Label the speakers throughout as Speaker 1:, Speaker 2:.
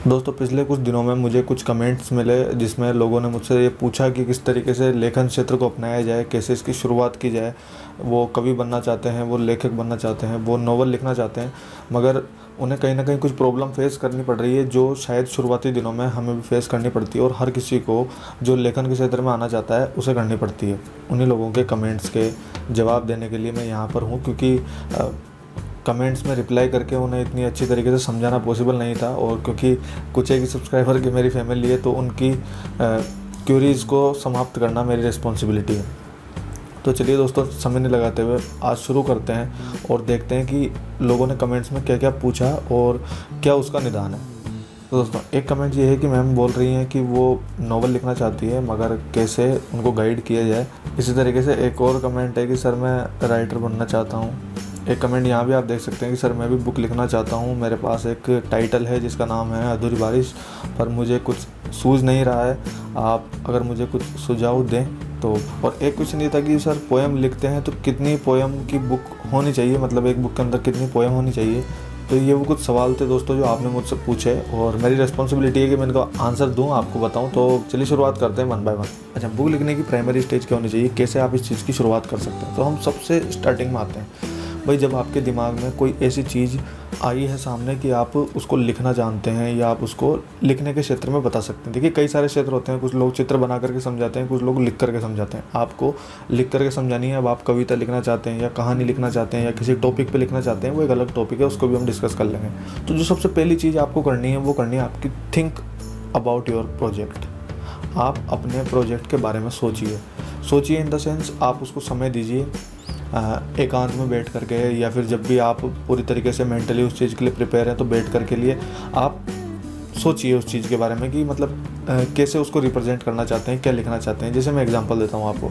Speaker 1: दोस्तों पिछले कुछ दिनों में मुझे कुछ कमेंट्स मिले जिसमें लोगों ने मुझसे ये पूछा कि किस तरीके से लेखन क्षेत्र को अपनाया जाए, कैसे इसकी शुरुआत की जाए। वो कवि बनना चाहते हैं, वो लेखक बनना चाहते हैं, वो नॉवल लिखना चाहते हैं, मगर उन्हें कहीं ना कहीं कुछ प्रॉब्लम फेस करनी पड़ रही है जो शायद शुरुआती दिनों में हमें भी फेस करनी पड़ती है और हर किसी को जो लेखन के क्षेत्र में आना चाहता है उसे करनी पड़ती है। उन्हीं लोगों के कमेंट्स के जवाब देने के लिए मैं यहाँ पर हूँ, क्योंकि कमेंट्स में रिप्लाई करके उन्हें इतनी अच्छी तरीके से समझाना पॉसिबल नहीं था, और क्योंकि कुछ एक सब्सक्राइबर की मेरी फैमिली है तो उनकी क्यूरीज़ को समाप्त करना मेरी रिस्पॉन्सिबिलिटी है। तो चलिए दोस्तों, समय नहीं लगाते हुए आज शुरू करते हैं और देखते हैं कि लोगों ने कमेंट्स में क्या क्या पूछा और क्या उसका निदान है। तो दोस्तों एक कमेंट ये है कि मैम बोल रही हैं कि वो नॉवल लिखना चाहती है मगर कैसे उनको गाइड किया जाए। इसी तरीके से एक और कमेंट है कि सर मैं राइटर बनना चाहता हूँ। एक कमेंट यहाँ भी आप देख सकते हैं कि सर मैं भी बुक लिखना चाहता हूँ, मेरे पास एक टाइटल है जिसका नाम है अधूरी बारिश, पर मुझे कुछ सूझ नहीं रहा है, आप अगर मुझे कुछ सुझाव दें तो। और एक क्वेश्चन ये था कि सर पोएम लिखते हैं तो कितनी पोएम की बुक होनी चाहिए, मतलब एक बुक के अंदर कितनी पोएम होनी चाहिए। तो ये वो कुछ सवाल थे दोस्तों जो आपने मुझसे पूछे और मेरी रिस्पॉन्सिबिलिटी है कि मैं इनको आंसर दूं, आपको बताऊं। तो चलिए शुरुआत करते हैं वन बाय वन। अच्छा, बुक लिखने की प्राइमरी स्टेज क्या होनी चाहिए, कैसे आप इस चीज़ की शुरुआत कर सकते हैं। तो हम सबसे स्टार्टिंग में आते हैं भाई, जब आपके दिमाग में कोई ऐसी चीज़ आई है सामने कि आप उसको लिखना जानते हैं या आप उसको लिखने के क्षेत्र में बता सकते हैं। देखिए कई सारे क्षेत्र होते हैं, कुछ लोग चित्र बना करके समझाते हैं, कुछ लोग लिख करके समझाते हैं। आपको लिख करके समझानी है। अब आप कविता लिखना चाहते हैं या कहानी लिखना चाहते हैं या किसी टॉपिक पे लिखना चाहते हैं, वो एक अलग टॉपिक है, उसको भी हम डिस्कस कर लेंगे। तो जो सबसे पहली चीज़ आपको करनी है वो करनी है आपकी थिंक अबाउट योर प्रोजेक्ट। आप अपने प्रोजेक्ट के बारे में सोचिए इन द सेंस आप उसको समय दीजिए एकांत में बैठ करके, या फिर जब भी आप पूरी तरीके से मेंटली उस चीज़ के लिए प्रिपेयर हैं तो बैठ कर के लिए आप सोचिए उस चीज़ के बारे में कि मतलब कैसे उसको रिप्रेजेंट करना चाहते हैं, क्या लिखना चाहते हैं। जैसे मैं एग्जांपल देता हूँ आपको,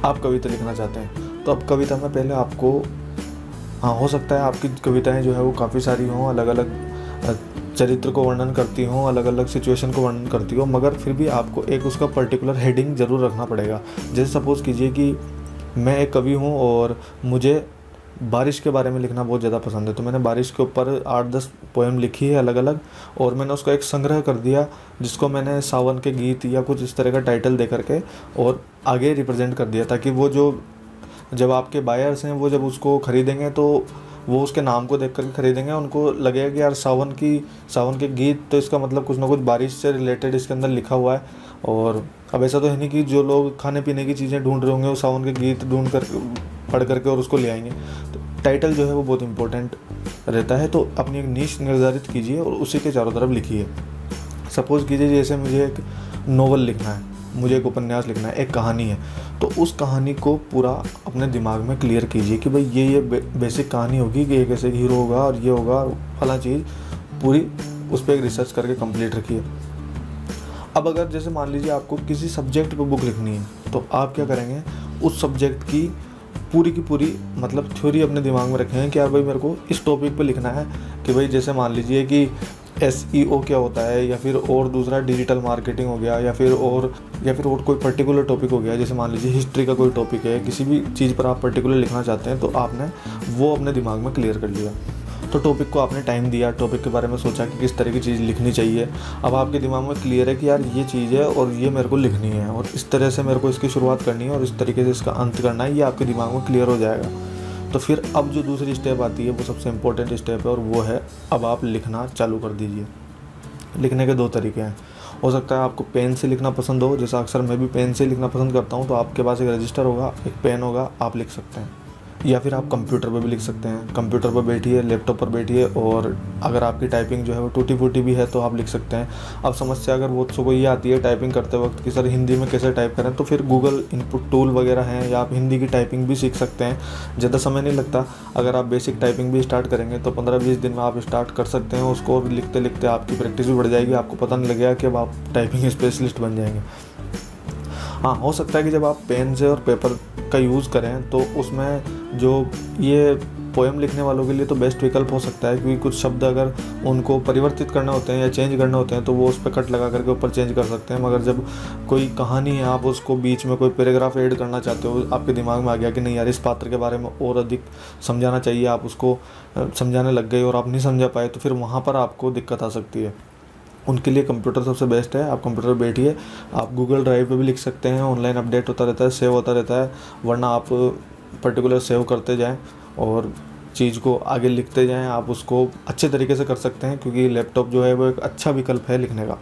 Speaker 1: आप कविता लिखना चाहते हैं तो अब कविता में पहले आपको हो सकता है आपकी कविताएं जो है वो काफ़ी सारी हों, अलग अलग चरित्र को वर्णन करती हों, अलग अलग सिचुएशन को वर्णन करती हो, मगर फिर भी आपको एक उसका पर्टिकुलर हेडिंग ज़रूर रखना पड़ेगा। जैसे सपोज़ कीजिए कि मैं एक कवि हूँ और मुझे बारिश के बारे में लिखना बहुत ज़्यादा पसंद है, तो मैंने बारिश के ऊपर 8-10 पोएम लिखी है अलग अलग, और मैंने उसका एक संग्रह कर दिया जिसको मैंने सावन के गीत या कुछ इस तरह का टाइटल दे करके और आगे रिप्रेजेंट कर दिया, ताकि वो जो जब आपके बायर्स हैं वो जब उसको ख़रीदेंगे तो वो उसके नाम को देख कर खरीदेंगे, उनको लगेगा कि यार सावन के गीत, तो इसका मतलब कुछ ना कुछ बारिश से रिलेटेड इसके अंदर लिखा हुआ है। और अब ऐसा तो है नहीं कि जो लोग खाने पीने की चीज़ें ढूंढ रहे होंगे वो सावन के गीत ढूंढ कर पढ़ करके और उसको ले आएंगे। तो टाइटल जो है वो बहुत इंपॉर्टेंट रहता है। तो अपनी एक नीश निर्धारित कीजिए और उसी के चारों तरफ लिखिए। सपोज़ कीजिए जैसे मुझे एक नॉवल लिखना है, मुझे एक उपन्यास लिखना है, एक कहानी है, तो उस कहानी को पूरा अपने दिमाग में क्लियर कीजिए कि भाई ये बेसिक कहानी होगी कि एक ऐसे हीरो होगा और ये होगा फला चीज़, पूरी उस पर एक रिसर्च करके कंप्लीट रखिए। अब अगर जैसे मान लीजिए आपको किसी सब्जेक्ट पे बुक लिखनी है तो आप क्या करेंगे, उस सब्जेक्ट की पूरी मतलब थ्योरी अपने दिमाग में रखेंगे कि यार भाई मेरे को इस टॉपिक पे लिखना है। कि भाई जैसे मान लीजिए कि SEO क्या होता है, या फिर और दूसरा डिजिटल मार्केटिंग हो गया, या फिर और कोई पर्टिकुलर टॉपिक हो गया। जैसे मान लीजिए हिस्ट्री का कोई टॉपिक है, किसी भी चीज़ पर आप पर्टिकुलर लिखना चाहते हैं तो आपने वो अपने दिमाग में क्लियर कर लिया। तो टॉपिक को आपने टाइम दिया, टॉपिक के बारे में सोचा कि किस तरह की चीज़ लिखनी चाहिए। अब आपके दिमाग में क्लियर है कि यार ये चीज़ है और ये मेरे को लिखनी है और इस तरह से मेरे को इसकी शुरुआत करनी है और इस तरीके से इसका अंत करना है, ये आपके दिमाग में क्लियर हो जाएगा। तो फिर अब जो दूसरी स्टेप आती है वो सबसे इम्पोर्टेंट स्टेप है, और वो है अब आप लिखना चालू कर दीजिए। लिखने के 2 तरीके हैं। हो सकता है आपको पेन से लिखना पसंद हो, जैसा अक्सर मैं भी पेन से लिखना पसंद करता हूँ, तो आपके पास एक रजिस्टर होगा, एक पेन होगा, आप लिख सकते हैं। या फिर आप कंप्यूटर पर भी लिख सकते हैं। कंप्यूटर पर बैठिए, लैपटॉप पर बैठिए, और अगर आपकी टाइपिंग जो है वो टूटी फूटी भी है तो आप लिख सकते हैं। अब समस्या अगर वो को ये आती है टाइपिंग करते वक्त कि सर हिंदी में कैसे टाइप करें, तो फिर गूगल इनपुट टूल वगैरह हैं, या आप हिंदी की टाइपिंग भी सीख सकते हैं। ज़्यादा समय नहीं लगता, अगर आप बेसिक टाइपिंग भी स्टार्ट करेंगे तो 15-20 दिन में आप स्टार्ट कर सकते हैं उसको। लिखते लिखते आपकी प्रैक्टिस भी बढ़ जाएगी, आपको पता नहीं लगेगा कि अब आप टाइपिंग स्पेशलिस्ट बन जाएंगे। हाँ, हो सकता है कि जब आप पेन से और पेपर का यूज़ करें तो उसमें जो ये पोएम लिखने वालों के लिए तो बेस्ट विकल्प हो सकता है, क्योंकि कुछ शब्द अगर उनको परिवर्तित करने होते हैं या चेंज करने होते हैं तो वो उस पर कट लगा करके ऊपर चेंज कर सकते हैं। मगर जब कोई कहानी है, आप उसको बीच में कोई पैराग्राफ ऐड करना चाहते हो, आपके दिमाग में आ गया कि नहीं यार इस पात्र के बारे में और अधिक समझाना चाहिए, आप उसको समझाने लग गए और आप नहीं समझा पाए, तो फिर वहाँ पर आपको दिक्कत आ सकती है। उनके लिए कंप्यूटर सबसे बेस्ट है। आप कंप्यूटर पर बैठिए, आप गूगल ड्राइव पे भी लिख सकते हैं, ऑनलाइन अपडेट होता रहता है, सेव होता रहता है, वरना आप पर्टिकुलर सेव करते जाएं और चीज़ को आगे लिखते जाएं। आप उसको अच्छे तरीके से कर सकते हैं, क्योंकि लैपटॉप जो है वो एक अच्छा विकल्प है लिखने का।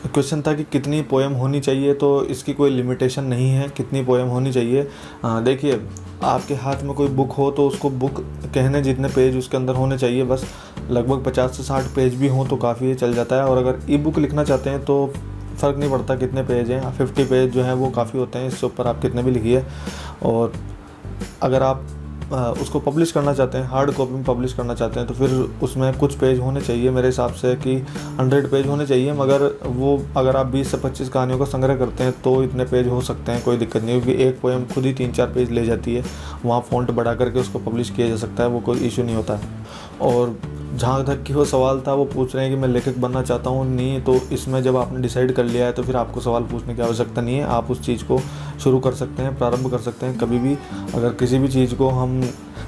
Speaker 1: क्वेश्चन था कि कितनी पोएम होनी चाहिए, तो इसकी कोई लिमिटेशन नहीं है कितनी पोएम होनी चाहिए। देखिए, आपके हाथ में कोई बुक हो तो उसको बुक कहने जितने पेज उसके अंदर होने चाहिए, बस लगभग 50 से 60 पेज भी हों तो काफ़ी है, चल जाता है। और अगर ई बुक लिखना चाहते हैं तो फ़र्क नहीं पड़ता कितने पेज हैं, 50 पेज जो हैं वो काफ़ी होते हैं, इससे ऊपर आप कितने भी लिखिए। और अगर आप उसको पब्लिश करना चाहते हैं, हार्ड कॉपी में पब्लिश करना चाहते हैं, तो फिर उसमें कुछ पेज होने चाहिए, मेरे हिसाब से कि 100 पेज होने चाहिए। मगर वो अगर आप 20 से 25 कहानियों का संग्रह करते हैं तो इतने पेज हो सकते हैं, कोई दिक्कत नहीं, क्योंकि एक पोएम खुद ही 3-4 पेज ले जाती है। वहाँ फ़ॉन्ट बढ़ा करके उसको पब्लिश किया जा सकता है, वो कोई इशू नहीं होता है। और जहाँ तक कि वो सवाल था, वो पूछ रहे हैं कि मैं लेखक बनना चाहता हूँ, नहीं, तो इसमें जब आपने डिसाइड कर लिया है तो फिर आपको सवाल पूछने की आवश्यकता नहीं है। आप उस चीज़ को शुरू कर सकते हैं, प्रारंभ कर सकते हैं कभी भी। अगर किसी भी चीज़ को हम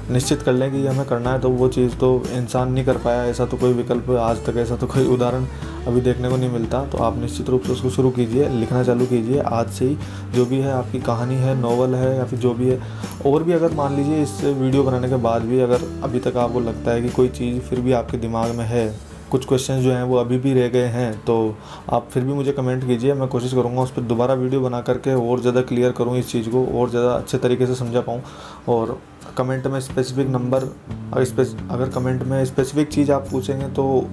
Speaker 1: निश्चित कर लें कि हमें करना है, तो वो चीज़ तो इंसान नहीं कर पाया, ऐसा तो कोई विकल्प आज तक, ऐसा तो कोई उदाहरण अभी देखने को नहीं मिलता। तो आप निश्चित रूप से उसको शुरू कीजिए, लिखना चालू कीजिए आज से ही। जो भी है, आपकी कहानी है, नॉवल है या फिर जो भी है। और भी अगर मान लीजिए इस वीडियो बनाने के बाद भी अगर अभी तक आपको लगता है कि कोई चीज़ फिर भी आपके दिमाग में है, कुछ क्वेश्चन जो हैं वो अभी भी रह गए हैं, तो आप फिर भी मुझे कमेंट कीजिए। मैं कोशिश करूँगा उस पर दोबारा वीडियो बना करके और ज़्यादा क्लियर करूँ इस चीज़ को, और ज़्यादा अच्छे तरीके से समझा पाऊँ। और कमेंट में स्पेसिफिक नंबर, अगर कमेंट में स्पेसिफिक चीज़ आप पूछेंगे तो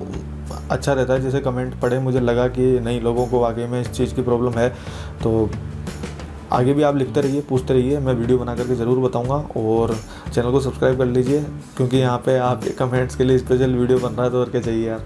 Speaker 1: अच्छा रहता है। जैसे कमेंट पढ़े मुझे लगा कि नहीं, लोगों को वाकई में इस चीज़ की प्रॉब्लम है, तो आगे भी आप लिखते रहिए, पूछते रहिए, मैं वीडियो बना करके ज़रूर बताऊंगा। और चैनल को सब्सक्राइब कर लीजिए, क्योंकि यहाँ पे आपके कमेंट्स के लिए स्पेशल वीडियो बन रहा है, तो और क्या चाहिए यार।